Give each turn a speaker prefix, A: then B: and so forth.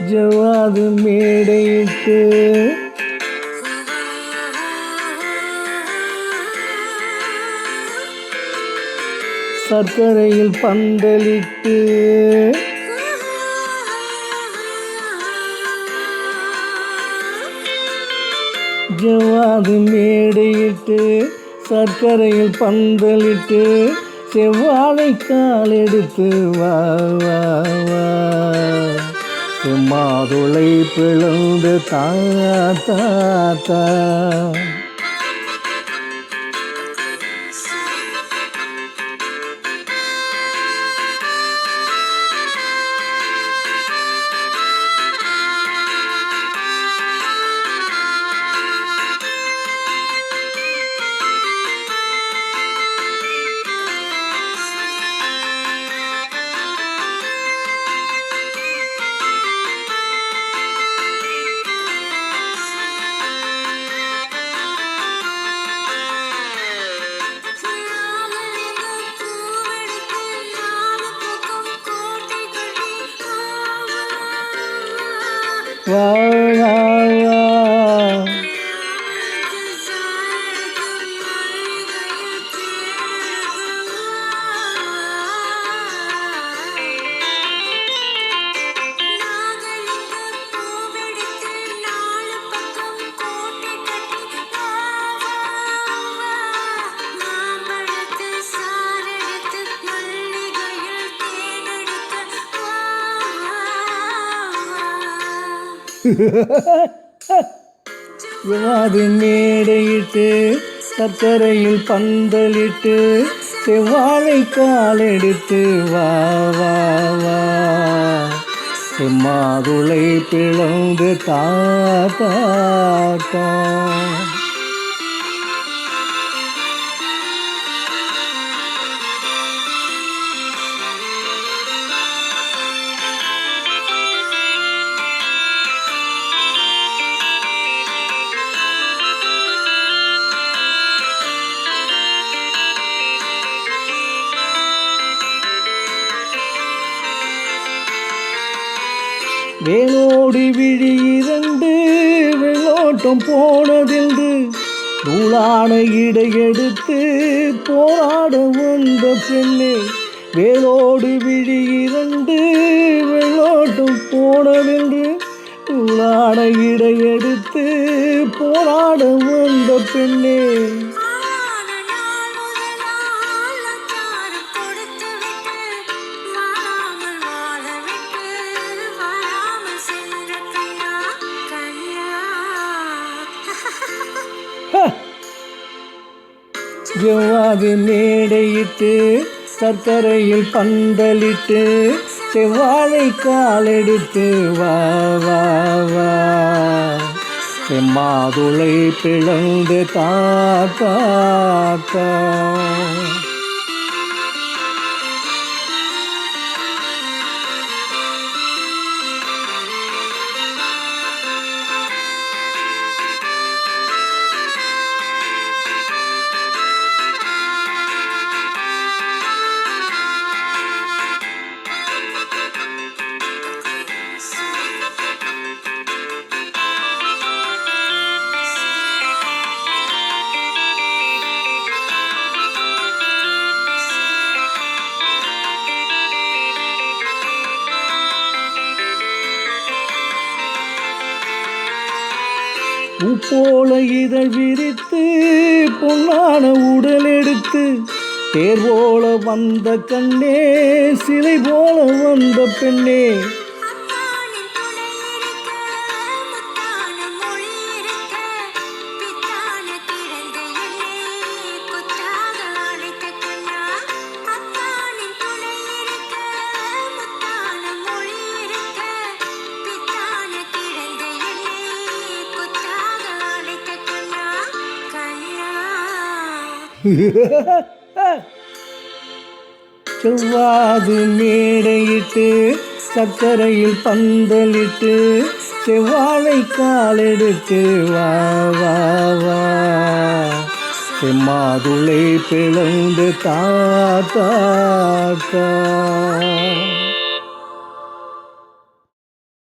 A: ஜவ்வாது மேடையிட்டு சர்க்கரையில் பந்தலிட்டு ஜவ்வாது மேடையிட்டு சர்க்கரையில் பந்தலிட்டு செவ்வாழை கால் எடுத்து வா வா வா மாதுளை பிளந்து தாத்தா வா வா வா ஜவ்வாது மேடையிட்டு சர்க்கரையில் பந்தலிட்டு செவ்வாழை கால் எடுத்து வா வா வா மாதுளை பிளந்து தாத்தா வேலோடு விழி இரண்டு வெள்ளோட்டம் போனதென்று நூலான இடையெடுத்து போராட வந்த பெண்ணே. வேலோடு விழி இரண்டு வெள்ளோட்டம் போனதென்று நூலான இடையெடுத்து போராட வந்த பெண்ணே. ஜவ்வாது மேடையிட்டு சர்க்கரையில் பந்தலிட்டு செவ்வாழை கால் எடுத்து வா வா வா மாதுளை பிளந்து தாத்தா. பூப்போல இதழ் விரித்து பொன்னான உடல் எடுத்து தேர் போல வந்த கண்ணே, சிலை போல வந்த பெண்ணே. செவ்வாது மேடையிட்டு சக்கரையில் பந்தலிட்டு செவ்வாழை காலெடுத்து வா வா வா செம்மாதுளை பிளந்து தா